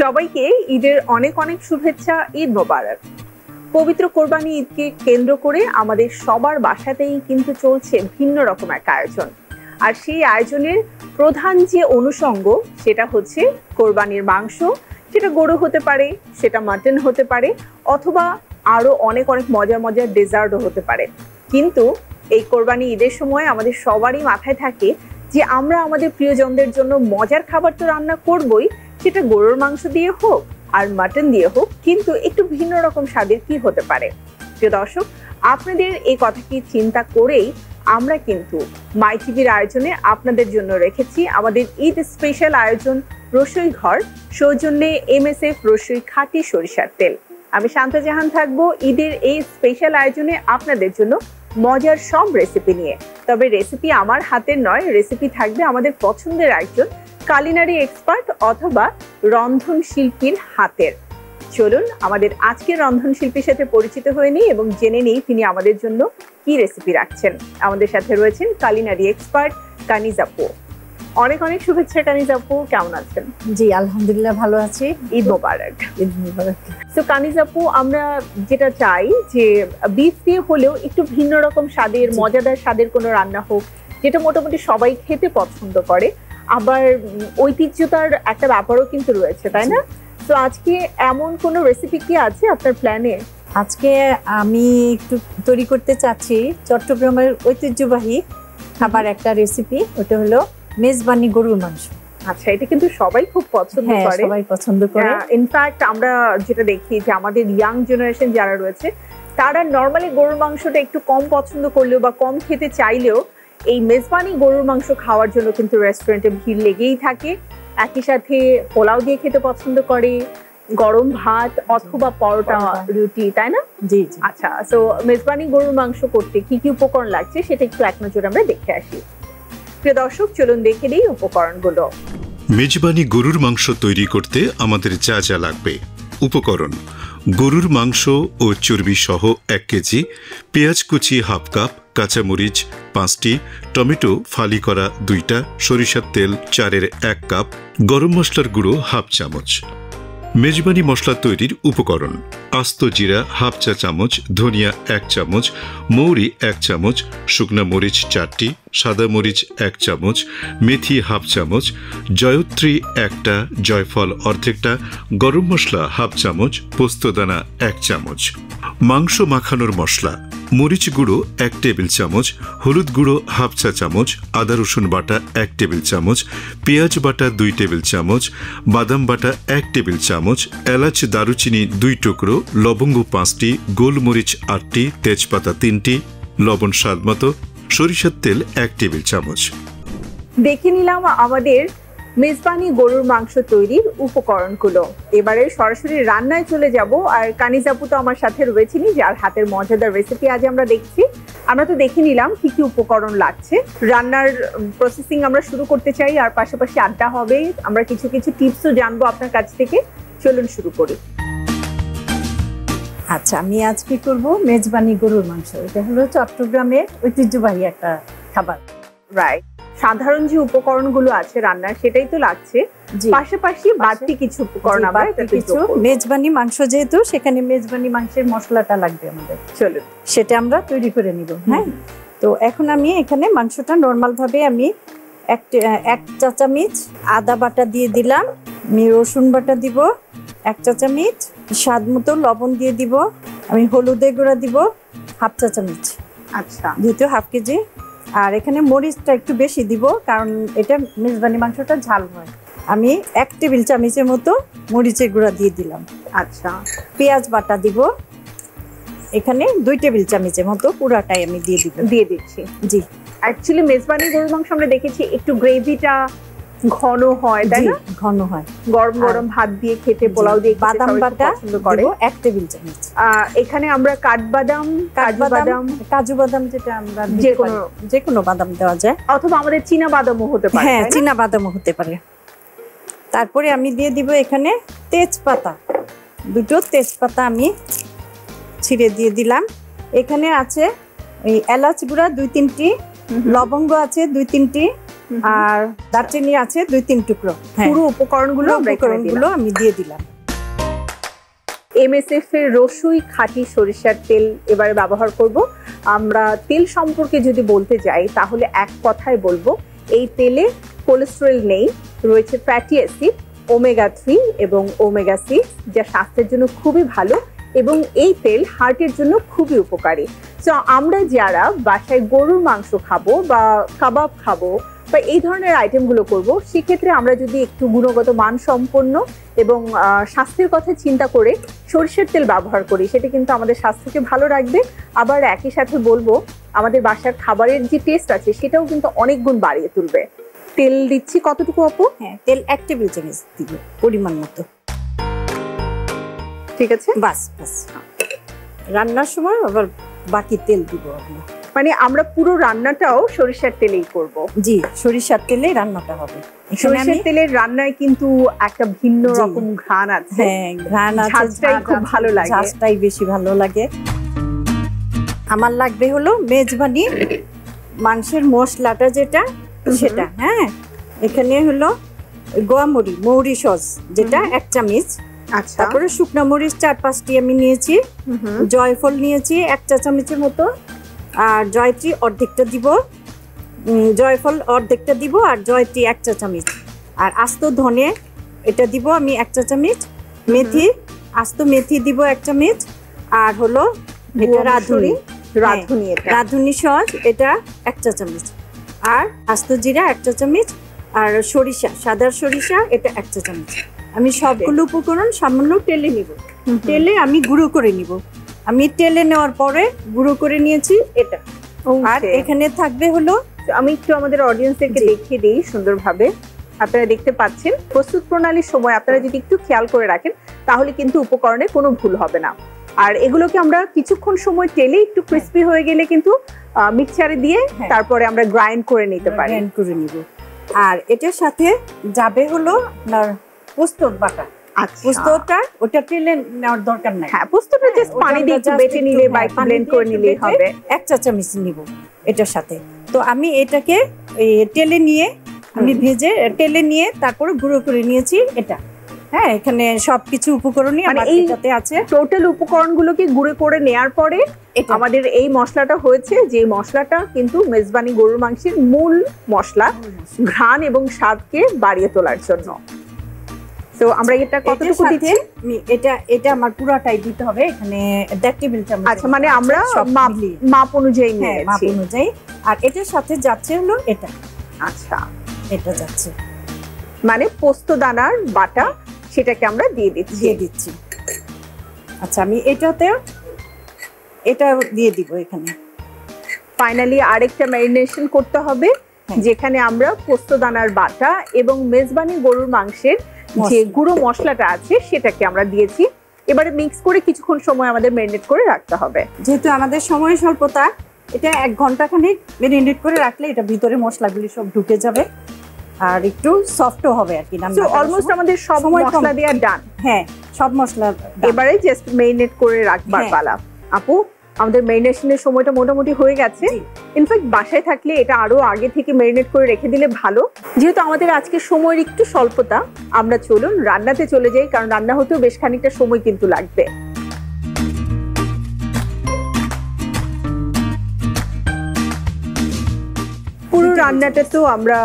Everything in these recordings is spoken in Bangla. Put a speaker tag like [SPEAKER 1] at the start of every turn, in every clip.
[SPEAKER 1] সবাইকে ঈদের অনেক অনেক শুভেচ্ছা। ঈদ মোবারক। পবিত্র কোরবানি ঈদকে কেন্দ্র করে আমাদের সবার বাসাতেই কিন্তু চলছে ভিন্ন রকম এক আয়োজন, আর সেই আয়োজনের প্রধান যে অনুষঙ্গ সেটা হচ্ছে কোরবানির মাংস। সেটা গরু হতে পারে, সেটা মাটন হতে পারে, অথবা আরো অনেক অনেক মজার মজার ডেজার্টও হতে পারে। কিন্তু এই কোরবানি ঈদের সময় আমাদের সবারই মাথায় থাকে যে আমরা আমাদের প্রিয়জনদের জন্য মজার খাবার তো রান্না করবই, সেটা গরুর মাংস দিয়ে হোক আর মাটন দিয়ে হোক, কিন্তু একটু ভিন্ন রকম স্বাদের কি হতে পারে। প্রিয় দর্শক, আপনাদের এই কথা কি চিন্তা করেই আমরা কিন্তু মাই টিভির আয়োজনে আপনাদের জন্য রেখেছি আমাদের ঈদ স্পেশাল আয়োজন রসুই ঘর, সৌজন্যে MSF রসুই খাঁটি সরিষার তেল। আমি শান্তা জাহান থাকবো ঈদের এই স্পেশাল আয়োজনে আপনাদের জন্য মজার সব রেসিপি নিয়ে। তবে রেসিপি আমার হাতের নয়, রেসিপি থাকবে আমাদের পছন্দের একজন কালিনারি এক্সপার্ট অথবা রন্ধন শিল্পীর হাতের। চলুন আমাদের আজকের রন্ধন শিল্পীর সাথে পরিচিত হয়ে নিই এবং জেনে নিই তিনি আমাদের জন্য কি রেসিপি রাখছেন। আমাদের সাথে রয়েছেন কালিনারি এক্সপার্ট কানিজ আপু। অনেক অনেক শুভেচ্ছা কানিজ আপু, কেমন আছেন?
[SPEAKER 2] জি আলহামদুলিল্লাহ ভালো আছি।
[SPEAKER 1] ঈদ মোবারক।
[SPEAKER 2] ঈদ মোবারক।
[SPEAKER 1] তো কানিজ আপু, আমরা যেটা চাই যে বিফ দিয়ে হলেও একটু ভিন্ন রকম স্বাদের, মজাদার স্বাদের কোনো রান্না হোক, যেটা মোটামুটি সবাই খেতে পছন্দ করে। আবার ঐতিহ্যতার একটা ব্যাপারও কিন্তু রয়েছে, তাই না? তো আজকে এমন কোনো রেসিপি কি আছে আপনার প্ল্যানে?
[SPEAKER 2] আজকে আমি একটু তৈরি করতে চাচ্ছি চট্টগ্রামের ঐতিহ্যবাহী খাবার একটা রেসিপি, ওটা হলো মেজবানি গরুর মাংস।
[SPEAKER 1] আচ্ছা, এটা কিন্তু সবাই খুব পছন্দ করে।
[SPEAKER 2] সবাই পছন্দ করে।
[SPEAKER 1] ইনফ্যাক্ট আমরা যেটা দেখি যে আমাদের ইয়াং জেনারেশন যারা রয়েছে তারা নর্মালি গরুর মাংসটা একটু কম পছন্দ করলেও বা কম খেতে চাইলেও এই মেজবানি গরুর মাংস খাওয়ার জন্য কিন্তু রেস্টুরেন্টে ভিড় লেগেই থাকে। একই সাথে পোলাও দিয়ে খেতে পছন্দ করে, গরম ভাত অথবা পরোটা, রুটি, তাই না?
[SPEAKER 2] জি।
[SPEAKER 1] আচ্ছা, তো মেজবানি গরুর মাংস করতে কি কি উপকরণ লাগছে সেটা একটু এক নজরে আমরা দেখে আসি। প্রিয় দর্শক, চলুন দেখে নিই উপকরণগুলো।
[SPEAKER 3] মেজবানি গরুর মাংস তৈরি করতে আমাদের যা যা লাগবে। উপকরণ: গরুর মাংস ও চর্বি সহ 1 কেজি, পেঁয়াজ কুচি হাফ কাপ, কাঁচামরিচ 5টি, টমেটো ফালি করা 2টা, সরিষার তেল 4-এর 1 কাপ, গরম মশলার গুঁড়ো হাফ চামচ। মেজবানি মশলা তৈরির উপকরণ: আস্ত জিরা হাফ চা চামচ, ধনিয়া 1 চামচ, মৌরি 1 চামচ, শুকনা মরিচ 4টি, সাদা মরিচ 1 চামচ, মেথি হাফ চামচ, জয়ত্রী 1টা, জয়ফল অর্ধেকটা, গরম মশলা হাফ চামচ, পোস্তদানা 1 চামচ। মাংস মাখানোর মশলা: মরিচ গুঁড়ো 1 টেবিল চামচ, হলুদ গুঁড়ো হাফ চা চামচ, আদা রসুন বাটা 1 টেবিল চামচ, পেঁয়াজ বাটা 2 টেবিল চামচ, বাদাম বাটা 1 টেবিল চামচ, এলাচ দারুচিনি 2 টুকরো, লবঙ্গ 5টি, গোলমরিচ 8টি, তেজপাতা 3টি, লবণ স্বাদমতো, সরিষার তেল 1 টেবিল চামচ।
[SPEAKER 1] দেখে নিলাম আমাদের মেজবানি গরুর মাংস তৈরির উপকরণগুলো। এবারে সরাসরি রান্নায় চলে যাব। আর কানিজ আপু তো আমার সাথে রয়েছেনই, যার হাতের মজাদার রেসিপি আজ আমরা দেখছি। আমরা তো দেখে নিলাম কি কি উপকরণ লাগছে। রান্নার প্রসেসিং আমরা শুরু করতে চাই, আর পাশাপাশি আড্ডা হবে। আমরা কিছু কিছু টিপসও জানবো আপনার কাছ থেকে। চলুন শুরু করি।
[SPEAKER 2] আচ্ছা, আমি আজ কি করবো মেজবানি গরুর মাংস। এটা হলো চট্টগ্রামের ঐতিহ্যবাহী একটা খাবার।
[SPEAKER 1] রাইট। সাধারণ যে উপকরণগুলো আছে রান্নার সেটাই তো লাগছে, পাশাপাশি বাড়তি কিছু উপকরণ আমরা
[SPEAKER 2] কিছু মেজবানি মাংস, যেহেতু সেখানে মেজবানি মাংসের মশলাটা লাগবে আমাদের।
[SPEAKER 1] চলুন
[SPEAKER 2] সেটা আমরা তৈরি করে নিব। হ্যাঁ, তো এখন আমি এখানে মাংসটা নর্মাল ভাবে আমি 1 চা চামচ আদা বাটা দিয়ে দিলাম, আমি রসুন বাটা দিব 1 চা চামচ, স্বাদ মতো লবণ দিয়ে দিব, আমি হলুদের গুঁড়া দিব হাফ চা চামচ।
[SPEAKER 1] আচ্ছা,
[SPEAKER 2] যেহেতু হাফ কেজি, আর এখানে মরিচটা একটু বেশি দিব কারণ এটা মেজবানি মাংসটা ঝাল হয়। আমি 1 টেবিল চামচের মতো মরিচের গুঁড়া দিয়ে দিলাম।
[SPEAKER 1] আচ্ছা,
[SPEAKER 2] পেঁয়াজ বাটা দিব এখানে 2 টেবিল চামচের মতো, পুরাটাই আমি দিয়ে দিচ্ছি। জি,
[SPEAKER 1] অ্যাকচুয়ালি মেজবানি গরুর মাংস আমরা দেখেছি একটু গ্রেভিটা ঘন হয়, তাই না?
[SPEAKER 2] ঘন হয়।
[SPEAKER 1] গরম গরম ভাত দিয়ে খেতে, পোলাও দিয়ে খেতে
[SPEAKER 2] বাদাম বাটা
[SPEAKER 1] পছন্দ করে
[SPEAKER 2] 1 টেবিল চামচ।
[SPEAKER 1] এখানে আমরা কাঠবাদাম,
[SPEAKER 2] কাজু বাদাম যেটা আমরা যে কোনো বাদাম দেওয়া যায়,
[SPEAKER 1] অথবা আমাদের চীনা বাদামও হতে পারে।
[SPEAKER 2] হ্যাঁ, চীনা বাদামও হতে পারে। তারপরে আমি দিয়ে দিব এখানে তেজপাতা, 2টো তেজপাতা আমি ছিঁড়ে দিয়ে দিলাম। এখানে আছে এই এলাচ গুঁড়া 2-3টি, লবঙ্গ আছে 2-3টি, আর দারচিনি আছে 2-3 টুকরো।
[SPEAKER 1] পুরো উপকরণগুলো
[SPEAKER 2] আমি দিয়ে দিলাম।
[SPEAKER 1] MSF এর রসুই খাঁটি সরিষার তেল এবারে ব্যবহার করব। আমরা তেল সম্পর্কে যদি বলতে যাই তাহলে এক কথায় বলবো এই তেলে কোলেস্টেরল নেই, রয়েছে ফ্যাটি অ্যাসিড, ওমেগা 3 এবং ওমেগা 6, যা স্বাস্থ্যের জন্য খুবই ভালো এবং এই তেল হার্টের জন্য খুবই উপকারী। তো আমরা যারা বাসায় গরুর মাংস খাবো বা কাবাব খাবো বা এই ধরনের আইটেমগুলো করব, সেক্ষেত্রে আমরা যদি একটু গুণগত মানসম্পন্ন এবং স্বাস্থ্যের কথা চিন্তা করে সরিষার তেল ব্যবহার করি, সেটা কিন্তু আমাদের স্বাস্থ্যকে ভালো রাখবে। আবার একই সাথে বলবো আমাদের বাসার খাবারের যে টেস্ট আছে সেটাও কিন্তু অনেক গুণ বাড়িয়ে তুলবে। তেল দিচ্ছি কতটুকু আপু?
[SPEAKER 2] হ্যাঁ, তেল 1 টেবিল চামচ দিব পরিমাণ মতো।
[SPEAKER 1] ঠিক আছে,
[SPEAKER 2] বাস বাস। রান্নার সময় আবার বাকি তেল দিব আমরা।
[SPEAKER 1] মানে আমরা পুরো রান্নাটাও সরিষার তেলেই করব?
[SPEAKER 2] জি, সরিষার তেলে রান্নাটা হবে।
[SPEAKER 1] সরিষার তেলের রান্নায় কিন্তু একটা ভিন্ন রকম ঘ্রাণ আছে।
[SPEAKER 2] হ্যাঁ, ঘ্রাণ আছে,
[SPEAKER 1] ঝাঁঝটাই খুব ভালো লাগে,
[SPEAKER 2] ঝাঁঝটাই বেশি ভালো লাগে। আমার লাগবে হলো মেজবানি মাংসের মশলাটা যেটা সেটা। হ্যাঁ, এখানে হলো গোয়ামরি, মৌরি সস যেটা 1 চামচ।
[SPEAKER 1] আচ্ছা,
[SPEAKER 2] তারপরে শুকনো মরিচ 4-5টি আমি নিয়েছি, জয়ফল নিয়েছি 1 চা চামচের মতো, আর জয়ত্রী অর্ধেকটা দিব, জয়ফল অর্ধেকটা দিব, আর জয়ত্রী 1 চা চামচ, আর আস্ত ধনে এটা দিব আমি 1 চা চামচ, মেথি আস্ত মেথি দিব 1 চামচ, আর হলো এটা রাঁধুনি, রাঁধুনি সস এটা 1 চা চামচ, আর আস্ত জিরা 1 চা চামচ, আর সরিষা, সাদা সরিষা এটা 1 চা চামচ। আমি সবগুলো উপকরণ সামান্য তেলে নিব, তেলে আমি গুঁড়ো করে নিব। আমি তেলে নেওয়ার পরে গুঁড়ো করে নিয়েছি এটা। আর এখানে থাকবে হলো,
[SPEAKER 1] আমি একটু আমাদের অডিয়েন্সদেরকে দেখিয়ে দিই সুন্দরভাবে। আপনারা দেখতে পাচ্ছেন প্রস্তুত প্রণালীর সময় আপনারা যদি একটু খেয়াল করে রাখেন তাহলে কিন্তু উপকরণে কোনো ভুল হবে না। আর এগুলোকে আমরা কিছুক্ষণ সময় তেলে একটু ক্রিস্পি হয়ে গেলে কিন্তু মিক্সচারে দিয়ে তারপরে আমরা গ্রাইন্ড করে নিতে পারি।
[SPEAKER 2] গ্রাইন্ড করে নিব। আর এটার সাথে যাবে হলো আপনার পোস্তর বাটা। পোস্তটা ওটা তেলে নেওয়ার দরকার নাই।
[SPEAKER 1] হ্যাঁ, পোস্তটা জাস্ট পানি দিয়ে একটু বেটে নিলে বা একটু ব্লেন্ড করে নিলেই হবে।
[SPEAKER 2] 1 চা চামচ নিব এটার সাথে। তো আমি এটাকে তেলে নিয়ে আমি ভেজে তেলে নিয়ে তারপরে গুঁড়ো করে নিয়েছি এটা। হ্যাঁ, এখানে সবকিছু উপকরণই আমার এটাতে আছে।
[SPEAKER 1] টোটাল উপকরণগুলোকে গুঁড়ো করে নেয়ার পরে আমাদের এই মশলাটা হয়েছে, যে মশলাটা কিন্তু মেজবানি গরুর মাংসের মূল মশলা, ঘ্রাণ এবং স্বাদকে বাড়িয়ে তোলার জন্য। তো আমরা এটা কতটুকু দিচ্ছি?
[SPEAKER 2] এটা আমার পুরোটাই দিতে হবে। এখানে 1 টেবিল চামচ।
[SPEAKER 1] আচ্ছা, মানে আমরা মাপ অনুযায়ী নিয়েছি।
[SPEAKER 2] মাপ অনুযায়ী। আর এটার সাথে যাচ্ছে হলো এটা।
[SPEAKER 1] আচ্ছা,
[SPEAKER 2] এটা যাচ্ছে
[SPEAKER 1] মানে পোস্ত দানার বাটা, সেটাকে আমরা দিয়ে দিচ্ছি।
[SPEAKER 2] আচ্ছা, আমি এটা দিয়ে দিব এখানে।
[SPEAKER 1] ফাইনালি আরেকটা ম্যারিনেশন করতে হবে, যেখানে আমরা পোস্ত দানার বাটা এবং মেজবানি গরুর মাংসের যে গুঁড়ো মশলাটা আছে সেটাকে আমরা দিয়েছি। এবারে মিক্স করে কিছুক্ষণ সময় আমাদের ম্যারিনেট করে রাখতে হবে।
[SPEAKER 2] যেহেতু আমাদের সময় স্বল্পতা, এটা 1 ঘন্টা খানিক ম্যারিনেট করে রাখলে এটা ভিতরে মশলাগুলি সব ঢুকে যাবে আর একটু সফটও হবে আর কি।
[SPEAKER 1] সো অলমোস্ট আমাদের সব মশলা দেয়া ডান।
[SPEAKER 2] হ্যাঁ, সব মশলা
[SPEAKER 1] এবারে জাস্ট ম্যারিনেট করে রাখবার পালা। আপু, আমাদের ম্যারিনেশনের সময়টা মোটামুটি হয়ে গেছে। ইনফ্যাক্ট বাসায় থাকলে এটা আরো আগে থেকে ম্যারিনেট করে রেখে দিলে ভালো। যেহেতু আমাদের আজকে সময়ের একটু স্বল্পতা, আমরা চলুন রান্নাতে চলে যাই, কারণ রান্না হতেও বেশ খানিকটা সময় কিন্তু লাগবে। পুরো রান্নাটা তো আমরা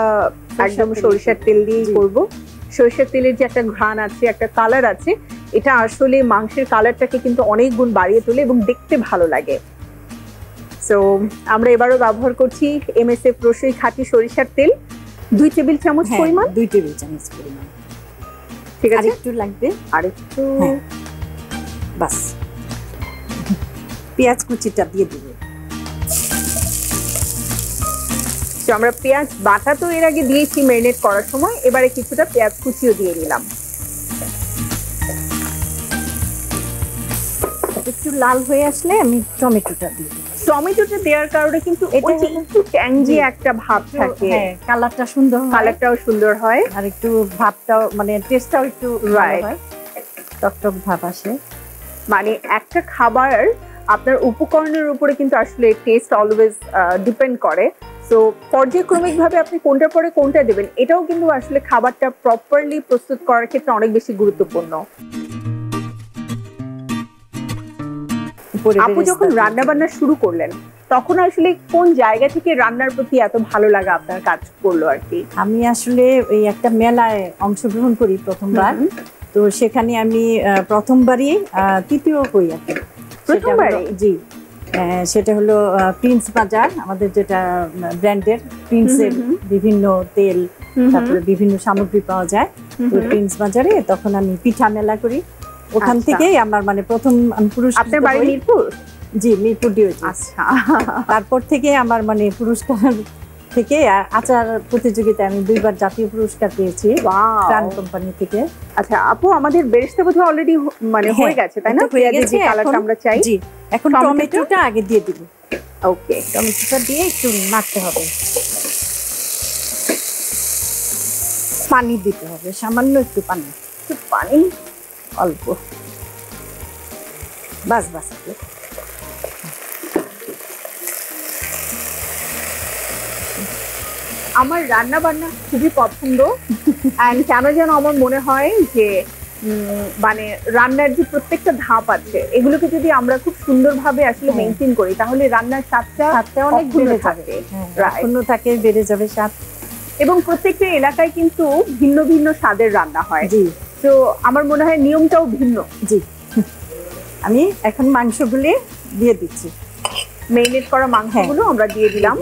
[SPEAKER 1] একদম সরিষার তেল দিয়েই করব। সরিষার তেলের যে একটা ঘ্রাণ আছে, একটা কালার আছে, এটা আসলে মাংসের কালারটাকে কিন্তু অনেক গুণ বাড়িয়ে তোলে এবং দেখতে ভালো লাগে। সো আমরা এবারও ব্যবহার করছি MSF রসুই খাঁটি সরিষার তেল 2 টেবিল চামচ পরিমাণ।
[SPEAKER 2] 2 টেবিল চামচ পরিমাণ।
[SPEAKER 1] ঠিক আছে,
[SPEAKER 2] একটু লাগবে,
[SPEAKER 1] আরেকটু।
[SPEAKER 2] বাস। পেঁয়াজ কুচিটা দিয়ে দিব।
[SPEAKER 1] তো আমরা পেঁয়াজ বাটা তো এর আগে দিয়েছি ম্যারিনেট করার সময়, এবারে কিছুটা পেঁয়াজ কুচিও দিয়ে নিলাম।
[SPEAKER 2] একটু লাল হয়ে আসলে আমি টমেটোটা দিয়ে দিই।
[SPEAKER 1] টমেটোটা দেওয়ার কারণে কিন্তু এটা একটু ট্যাংজি একটা ভাব থাকে।
[SPEAKER 2] হ্যাঁ, কালারটা সুন্দর হয়,
[SPEAKER 1] কালারটাও সুন্দর হয়,
[SPEAKER 2] আর একটু ভাবটাও মানে টেস্টটাও একটু ভালো হয়, টকটক ভাব আসে।
[SPEAKER 1] মানে একটা খাবার আপনার উপকরণের উপরে কিন্তু আসলে টেস্ট অলওয়েজ ডিপেন্ড করে। তো পর্যায়ক্রমিক ভাবে আপনি কোনটার পরে কোনটা দেবেন, এটাও কিন্তু আসলে খাবারটা প্রপারলি প্রস্তুত করার ক্ষেত্রে অনেক বেশি গুরুত্বপূর্ণ। আপু যখন রান্না বান্না শুরু করলেন তখন আসলে কোন জায়গা থেকে রান্নার প্রতি এত ভালো লাগা আপনার কাজ করলো আর কি?
[SPEAKER 2] আমি আসলে ওই একটা মেলায় অংশগ্রহণ করি প্রথমবার, তো সেখানে আমি প্রথমবারই তৃতীয় হই আর কি।
[SPEAKER 1] প্রথমবারই?
[SPEAKER 2] জি, সেটা হলো প্রিন্স বাজার, আমাদের যেটা ব্র্যান্ডের প্রিন্সের বিভিন্ন তেল তারপরে বিভিন্ন সামগ্রী পাওয়া যায়। তো প্রিন্স বাজারে তখন আমি পিঠা মেলা করি, ওখান থেকেই আমার মানে প্রথম আমি পুরস্কার।
[SPEAKER 1] আপনার বাড়ি মিরপুর?
[SPEAKER 2] জি, মিরপুর ডিওজি।
[SPEAKER 1] আচ্ছা,
[SPEAKER 2] তারপর থেকে আমার মানে পুরস্কার থেকে আচার প্রতিযোগিতায় আমি 2বার জাতীয় পুরস্কার পেয়েছি প্রাণ কোম্পানি থেকে।
[SPEAKER 1] আচ্ছা আপু, আমাদের বেরেস্তা বোধহয় অলরেডি মানে হয়ে গেছে তাই না? পেঁয়াজের যে কালারটা আমরা চাই।
[SPEAKER 2] জি, এখন টমেটোটা আগে দিয়ে দিব।
[SPEAKER 1] ওকে,
[SPEAKER 2] টমেটোটা দিয়ে একটু নাড়তে হবে, পানি দিতে হবে, সামান্য একটু পানি, অল্প, বাস বাস।
[SPEAKER 1] আমার রান্না বান্না খুবই পছন্দ, এন্ড কেন যেন আমার মনে হয় যে মানে রান্নার যে প্রত্যেকটা ধাপ আছে এগুলোকে যদি আমরা খুব সুন্দরভাবে আসলে মেনটেন করি তাহলে রান্নার স্বাদটা
[SPEAKER 2] অনেক বেড়ে যাবে,
[SPEAKER 1] অক্ষুণ্ণ
[SPEAKER 2] থাকে, বেড়ে যাবে স্বাদ।
[SPEAKER 1] এবং প্রত্যেকটা এলাকায় কিন্তু ভিন্ন ভিন্ন স্বাদের রান্না হয়।
[SPEAKER 2] জি,
[SPEAKER 1] তো আমার মনে হয় নিয়মটাও ভিন্ন।
[SPEAKER 2] জি, আমি এখন মাংসগুলি দিয়ে দিচ্ছি,
[SPEAKER 1] মেরিনেট করা মাংসগুলো আমরা দিয়ে দিলাম।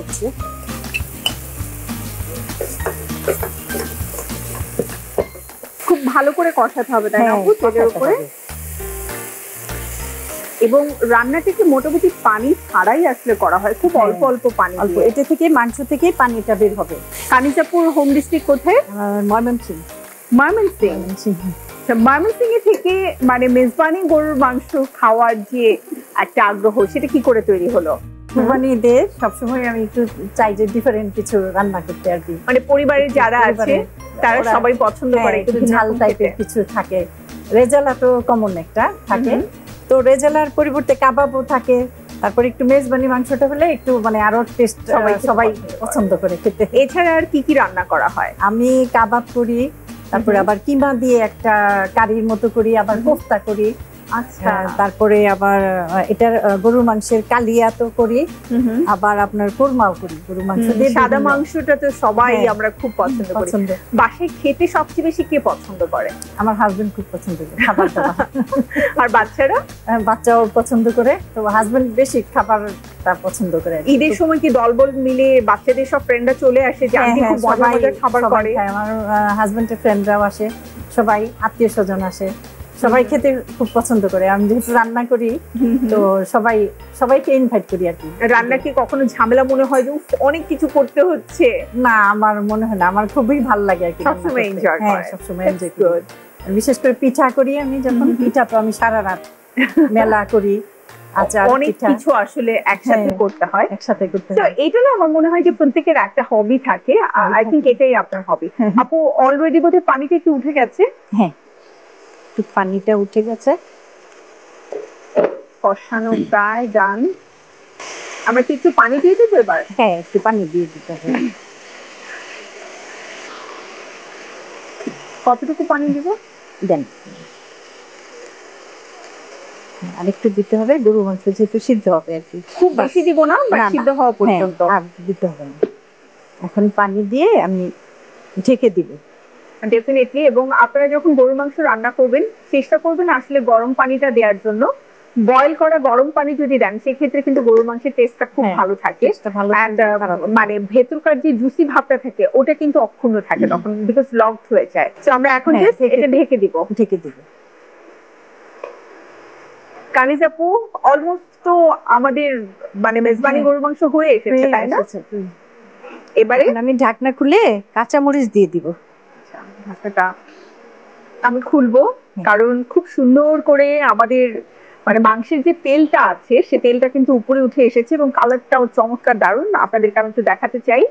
[SPEAKER 1] খুব ভালো করে কষাতে হবে তাই না আপু তেলের উপরে? এবং রান্নাটাকে মোটামুটি পানি ছাড়াই আসলে করা হয়, খুব অল্প অল্প পানি দিয়ে।
[SPEAKER 2] এটা থেকে মাংস থেকে পানিটা বের হবে।
[SPEAKER 1] কানিজাপুর হোম ডিস্ট্রিক্ট কোথায়?
[SPEAKER 2] ময়মনসিংহ।
[SPEAKER 1] ময়মনসিংহ থেকে মানে মেজবানি গরুর মাংস খাওয়ার যে একটা আগ্রহ সেটা কি করে তৈরি হলো?
[SPEAKER 2] কুরবানি ঈদে সবসময় আমি একটু চাই যে ডিফারেন্ট কিছু রান্না করতে আর কি।
[SPEAKER 1] মানে পরিবারের যারা আছে তারা সবাই পছন্দ করে
[SPEAKER 2] একটু ঝাল টাইপের কিছু থাকে। রেজালা তো কমন একটা থাকে, তো রেজালার পরিবর্তে কাবাবও থাকে। তারপর একটু মেজবানি মাংসটা হলে একটু মানে আরো টেস্ট সবাই পছন্দ করে খেতে।
[SPEAKER 1] এছাড়া আর কি কি রান্না করা হয়?
[SPEAKER 2] আমি কাবাব করি, তারপরে আবার কিমা দিয়ে একটা কারির মতো করি, আবার কোফতা করি।
[SPEAKER 1] আচ্ছা,
[SPEAKER 2] তারপরে আবার এটার গরুর মাংসের কালিয়া তো করি, আবার আপনার কোরমাও করি গরুর মাংস দিয়ে।
[SPEAKER 1] সাদা মাংসটা তো সবাই আমরা খুব পছন্দ করি। বাসায় খেতে সবচেয়ে বেশি কে পছন্দ করে?
[SPEAKER 2] আমার হাজবেন্ড খুব পছন্দ করে খাবার দাবার।
[SPEAKER 1] আর বাচ্চারা?
[SPEAKER 2] বাচ্চাও পছন্দ করে, তো হাজবেন্ড বেশি খাবারটা পছন্দ করে।
[SPEAKER 1] ঈদের সময় কি দলবল মিলে বাচ্চাদের সব ফ্রেন্ডরা চলে আসে যে আজকে খুব মজার মজার খাবার করে?
[SPEAKER 2] আমার হাজবেন্ডের ফ্রেন্ডরাও আসে, সবাই আত্মীয় স্বজন আসে, সবাই খেতে খুব পছন্দ করে। আমি যেহেতু রান্না করি তো সবাইকে ইনভাইট করি আর কি।
[SPEAKER 1] রান্না কি কখনো ঝামেলা মনে হয় যে অনেক কিছু করতে হচ্ছে?
[SPEAKER 2] না, আমার মনে হয় না, আমার খুবই ভালো লাগে আর কি।
[SPEAKER 1] সবসময় এনজয় করি।
[SPEAKER 2] সবসময় এনজয় করি। বিশেষ করে পিঠা করি আমি যখন, পিঠা তো আমি সারা রাত মেলা করি, আচার
[SPEAKER 1] অনেক কিছু আসলে একসাথে করতে হয়। তো
[SPEAKER 2] হয়।
[SPEAKER 1] এটা না আমার মনে হয় যে প্রত্যেকের একটা হবি থাকে, আই থিংক এটাই আপনার হবি। আপু অলরেডি বোধহয় পানিটা একটু উঠে গেছে।
[SPEAKER 2] হ্যাঁ, একটু পানিটা উঠে গেছে,
[SPEAKER 1] কষানো প্রায় ডান। আমরা কি একটু পানি দিয়ে দেবো এবার?
[SPEAKER 2] হ্যাঁ, একটু পানি দিয়ে দিতে হবে।
[SPEAKER 1] কতটুকু পানি দিব?
[SPEAKER 2] দেন, আরেকটু দিতে হবে, গরু মাংস যেহেতু সিদ্ধ হবে আর কি।
[SPEAKER 1] খুব বেশি দিব না, সিদ্ধ হওয়া পর্যন্ত
[SPEAKER 2] আর দিতে হবে না। এখন পানি দিয়ে আমি ঢেকে দিব
[SPEAKER 1] ডেফিনেটলি। এবং আপনারা যখন গরুর মাংস রান্না করবেন চেষ্টা করবেন আসলে গরম পানিটা দেওয়ার জন্য। বয়েল করা গরম পানি যদি দেন সেক্ষেত্রে কিন্তু গরুর মাংসের টেস্টটা খুব ভালো থাকে, মানে ভেতরকার যে জুসি ভাবটা থাকে ওটা কিন্তু অক্ষুণ্ণ থাকে তখন, বিকজ লকড হয়ে যায়। তো আমরা এখন এটা ঢেকে দিব। কানিজ আপু, অলমোস্ট তো আমাদের মানে মেজবানি গরুর মাংস হয়ে এসেছে তাই না? এবারে
[SPEAKER 2] আমি ঢাকনা খুলে কাঁচামরিচ দিয়ে দিব।
[SPEAKER 1] ঢাকনাটা আমি খুলবো কারণ খুব সুন্দর করে আমাদের মানে মাংসের যে তেলটা আছে সে তেলটা কিন্তু উপরে উঠে এসেছে এবং কালারটাও চমৎকার দারুণ। আপনাদেরকে আমি একটু দেখাতে চাই।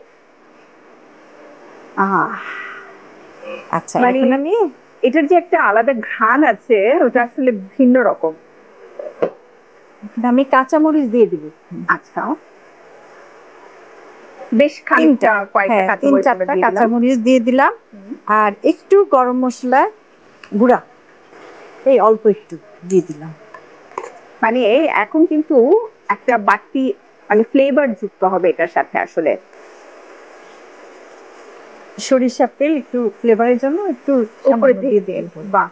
[SPEAKER 2] আচ্ছা,
[SPEAKER 1] মানে
[SPEAKER 2] আমি
[SPEAKER 1] এটার যে একটা আলাদা ঘ্রাণ আছে ওটা আসলে ভিন্ন রকম।
[SPEAKER 2] আমি কাঁচামরিচ দিয়ে দিব।
[SPEAKER 1] আচ্ছা, বেশ খানিকটা কয়েকটা
[SPEAKER 2] তিন চারটা কাঁচামরিচ দিয়ে দিলাম, আর একটু গরম মশলা গুঁড়া এই অল্প একটু দিয়ে দিলাম।
[SPEAKER 1] মানে এখন কিন্তু একটা বাড়তি মানে ফ্লেভার যুক্ত হবে এটার সাথে। আসলে
[SPEAKER 2] সরিষার তেল একটু ফ্লেভারের জন্য একটু
[SPEAKER 1] উপরে দিয়ে দিয়ে, বাহ,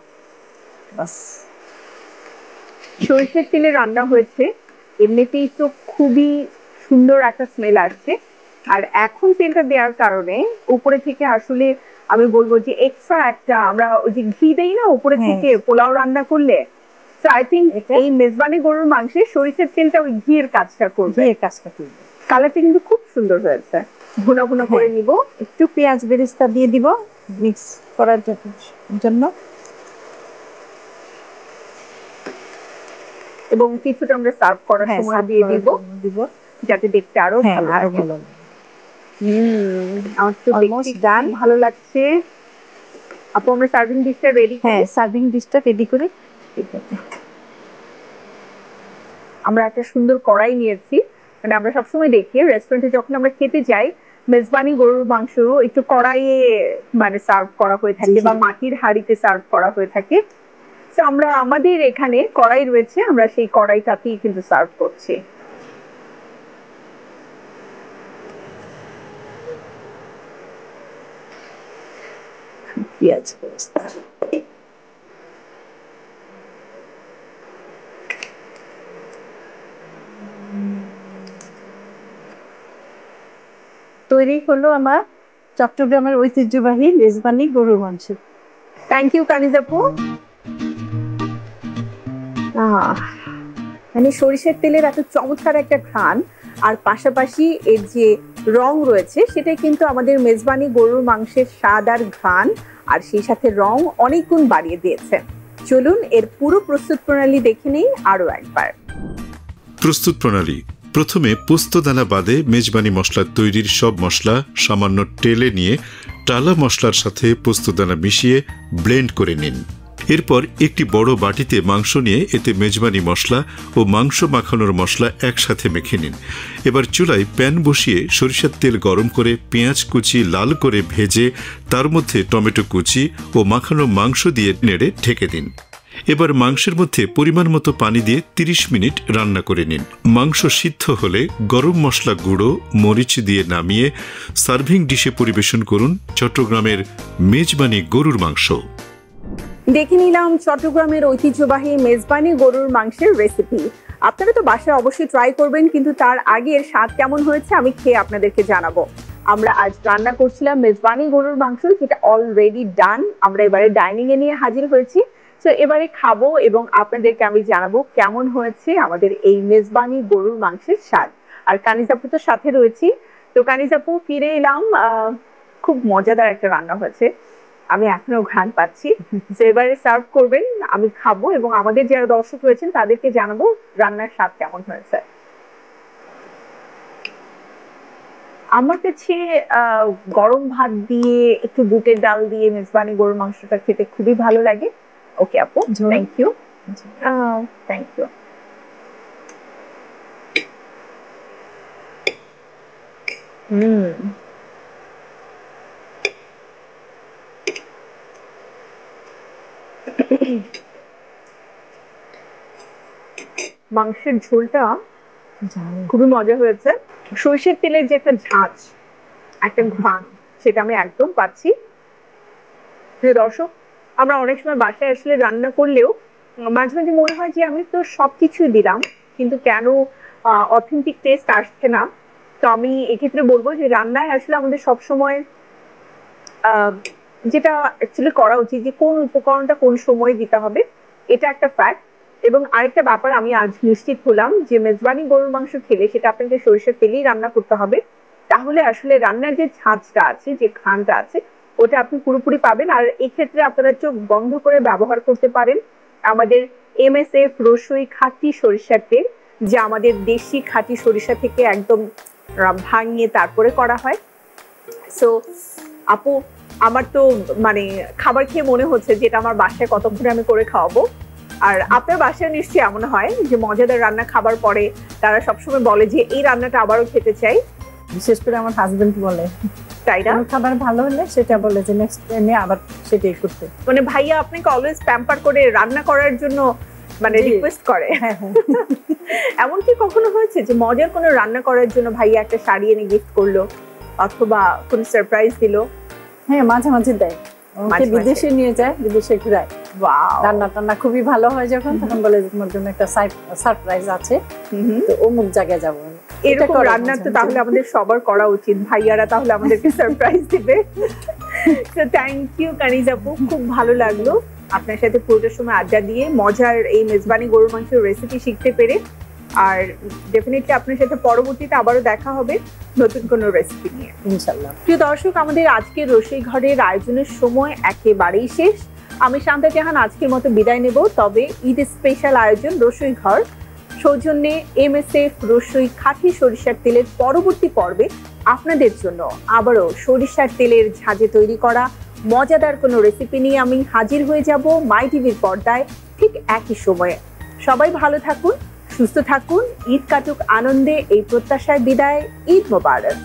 [SPEAKER 2] বাস।
[SPEAKER 1] সরিষার তেলে রান্না হয়েছে, এমনিতেই তো খুবই সুন্দর একটা স্মেল আসছে, আর এখন তেলটা দেওয়ার কারণে উপরে থেকে আসলে আমি বলবো যে এক্সট্রা একটা, আমরা ওই যে ঘি দেই না উপরে থেকে পোলাও রান্না করলে, তো আই থিঙ্ক এই মেজবানি গরুর মাংসে সরিষার তেলটা ওই ঘিয়ের কাজটা করবে। কালারটা কিন্তু খুব সুন্দর হয়েছে। ভুনা ভুনা করে নিব,
[SPEAKER 2] একটু পেঁয়াজ বেরেস্তা দিয়ে দিব মিক্স করার জন্য,
[SPEAKER 1] এবং কিছুটা আমরা সার্ভ করার সময় দিয়ে দিব যাতে দেখতে আরো ভালো লাগে। আমার তো অলমোস্ট ডান, ভালো লাগছে। আপু আমরা সার্ভিং ডিশটা রেডি,
[SPEAKER 2] সার্ভিং ডিশটা রেডি করে
[SPEAKER 1] আমরা একটা সুন্দর কড়াই নিয়েছি। মানে আমরা সবসময় দেখি রেস্টুরেন্টে যখন আমরা খেতে যাই, মেজবানি গরুর মাংস একটু কড়াইয়ে মানে সার্ভ করা হয়ে থাকে বা মাটির হাঁড়িতে সার্ভ করা হয়ে থাকে। তো আমরা আমাদের এখানে কড়াই রয়েছে, আমরা সেই কড়াইটাতেই কিন্তু সার্ভ করছি।
[SPEAKER 2] পেঁয়াজ তৈরি হলো আমার চট্টগ্রামের ঐতিহ্যবাহী মেজবানি গরুর মাংস।
[SPEAKER 1] থ্যাংক ইউ কানিজ আপু। মানে সরিষার তেলের এত চমৎকার একটা ঘ্রাণ, আর পাশাপাশি এর যে রং রয়েছে সেটা কিন্তু আমাদের মেজবানি গরুর মাংসের স্বাদ আর ঘ্রাণ আর সেই সাথে রং অনেক গুণ বাড়িয়ে দিয়েছে। চলুন এর পুরো প্রস্তুত প্রণালী দেখে নেই আরো একবার।
[SPEAKER 3] প্রস্তুত প্রণালী: প্রথমে পোস্তদানা বাদে মেজবানি মশলা তৈরির সব মশলা সামান্য টেলে নিয়ে টালা মশলার সাথে পোস্তদানা মিশিয়ে ব্লেন্ড করে নিন। এরপর একটি বড় বাটিতে মাংস নিয়ে এতে মেজবানি মশলা ও মাংস মাখানোর মশলা একসাথে মেখে নিন। এবার চুলায় প্যান বসিয়ে সরিষার তেল গরম করে পেঁয়াজ কুচি লাল করে ভেজে তার মধ্যে টমেটো কুচি ও মাখানো মাংস দিয়ে নেড়ে ঢেকে দিন। এবার মাংসের মধ্যে পরিমাণ মতো পানি দিয়ে 30 মিনিট রান্না করে নিন। মাংস সিদ্ধ হলে গরম মশলা গুঁড়ো মরিচ দিয়ে নামিয়ে সার্ভিং ডিশে পরিবেশন করুন চট্টগ্রামের মেজবানি গরুর মাংস।
[SPEAKER 1] দেখে নিলাম চট্টগ্রামের ঐতিহ্যবাহী মেজবানি গরুর মাংসের রেসিপি। আপনারা তো বাসায় অবশ্যই ট্রাই করবেন, কিন্তু তার আগে এর স্বাদ কেমন হয়েছে আমি খেয়ে আপনাদেরকে জানাবো। আমরা আজ রান্না করছিলাম মেজবানি গরুর মাংস, যেটা অলরেডি ডান। আমরা এবারে ডাইনিং এ নিয়ে হাজির হয়েছি। তো এবারে খাবো এবং আপনাদেরকে আমি জানাবো কেমন হয়েছে আমাদের এই মেজবানি গরুর মাংসের স্বাদ। আর কানিজ আপু তো সাথে রয়েছি। তো কানিজ আপু ফিরে এলাম, খুব মজাদার একটা রান্না হয়েছে, আমি এখনো ঘ্রাণ পাচ্ছি। তো এবারে সার্ভ করবেন, আমি খাবো এবং আমাদের যারা দর্শক রয়েছেন তাদেরকে জানাবো রান্নার স্বাদ কেমন হয়েছে। আমার কাছে গরম ভাত দিয়ে একটু বুটের ডাল দিয়ে মেজবানি গরুর মাংসটা খেতে খুবই ভালো লাগে। ওকে আপু, থ্যাংক ইউ, থ্যাংক ইউ। মাংসের ঝোলটা খুবই মজা হয়েছে। সরষের তেলের যে একটা ঝাঁঝ, একটা ঘ্রাণ, সেটা আমি একদম পাচ্ছি। দর্শক, আমরা অনেক সময় বাসায় আসলে রান্না করলেও মাঝে মাঝে মনে হয় যে আমি তো সবকিছুই দিলাম, কিন্তু কেন অথেন্টিক টেস্ট আসছে না। তো আমি এক্ষেত্রে বলবো যে রান্নায় আসলে আমাদের সবসময় যেটা অ্যাকচুয়ালি করা উচিত যে কোন উপকরণটা কোন সময় দিতে হবে, এটা একটা ফ্যাক্ট। এবং আরেকটা ব্যাপার আমি আজ নিশ্চিত হলাম যে মেজবানি গরুর মাংস খেলে সেটা আপনাকে সরিষার তেলেই রান্না করতে হবে, তাহলে আসলে রান্নার যে ঝাঁঝটা আছে, যে ঘ্রাণটা আছে, ওটা আপনি পুরোপুরি পাবেন। আর এক্ষেত্রে আপনারা চোখ বন্ধ করে ব্যবহার করতে পারেন আমাদের MSF রসুই খাঁটি সরিষার তেল, যা আমাদের দেশি খাঁটি সরিষা থেকে একদম ভাঙিয়ে তারপরে করা হয়। সো আপু, আমার তো মানে খাবার খেয়ে মনে হচ্ছে যেটা আমার বাসায় কতক্ষণে আমি করে খাওয়াবো। আর আপনার বাসায় নিশ্চয়ই এমন হয় যে মজাদার রান্না খাবার পরে তারা সবসময় বলে যে এই রান্নাটা আবারও খেতে চাই।
[SPEAKER 2] বিশেষ করে আমার হাজবেন্ড বলে
[SPEAKER 1] তাই না?
[SPEAKER 2] কোনো খাবার ভালো হলে সেটা বলে যে নেক্সট টাইমে আবার সেটাই করতে।
[SPEAKER 1] মানে ভাইয়া আপনাকে অলওয়েজ প্যাম্পার করে রান্না করার জন্য মানে
[SPEAKER 2] জি।
[SPEAKER 1] রিকোয়েস্ট করে?
[SPEAKER 2] হ্যাঁ হ্যাঁ
[SPEAKER 1] এমন কি কখনো হয়েছে যে মজার কোনো রান্না করার জন্য ভাইয়া একটা শাড়ি এনে গিফট করলো অথবা কোনো সারপ্রাইজ দিল?
[SPEAKER 2] হ্যাঁ, মাঝে মাঝে দেয়। ওকে
[SPEAKER 1] মাঝে মাঝে।
[SPEAKER 2] বিদেশে নিয়ে যায়, বিদেশে ঘুরায়।
[SPEAKER 1] ওয়াও।
[SPEAKER 2] রান্না টান্না খুবই ভালো হয় যখন, তখন বলে যে তোমার জন্য একটা সারপ্রাইজ আছে, তো অমুক জায়গায় যাবো।
[SPEAKER 1] এরকম
[SPEAKER 2] করে
[SPEAKER 1] রান্না
[SPEAKER 2] মাঝে
[SPEAKER 1] তো
[SPEAKER 2] মাঝে।
[SPEAKER 1] তাহলে আমাদের সবার করা উচিত, ভাইয়ারা তাহলে আমাদেরকে সারপ্রাইজ দিবে। তো থ্যাংক ইউ কানিজ আপু, খুব ভালো লাগলো আপনার সাথে পুরোটা সময় আড্ডা দিয়ে মজার এই মেজবানি গরুর মাংসের রেসিপি শিখতে পেরে। আর ডেফিনেটলি আপনার সাথে পরবর্তীতে আবারও দেখা হবে নতুন কোনো রেসিপি নিয়ে,
[SPEAKER 2] ইনশাল্লাহ।
[SPEAKER 1] প্রিয় দর্শক, আমাদের আজকের রসই ঘরের আয়োজনের সময় একেবারেই শেষ। আমি শান্তা জাহান আজকের মতো বিদায় নেব, তবে ঈদ স্পেশাল আয়োজন রসই ঘর সৌজন্যে MSF রসই খাঁটি সরিষার তেলের পরবর্তী পর্বে আপনাদের জন্য আবারও সরিষার তেলের ঝাঁজে তৈরি করা মজাদার কোনো রেসিপি নিয়ে আমি হাজির হয়ে যাব মাই টিভির পর্দায় ঠিক একই সময়ে। সবাই ভালো থাকুন, সুস্থ থাকুন, ঈদ কাটুক আনন্দে, এই প্রত্যাশায় বিদায়। ঈদ মোবারক।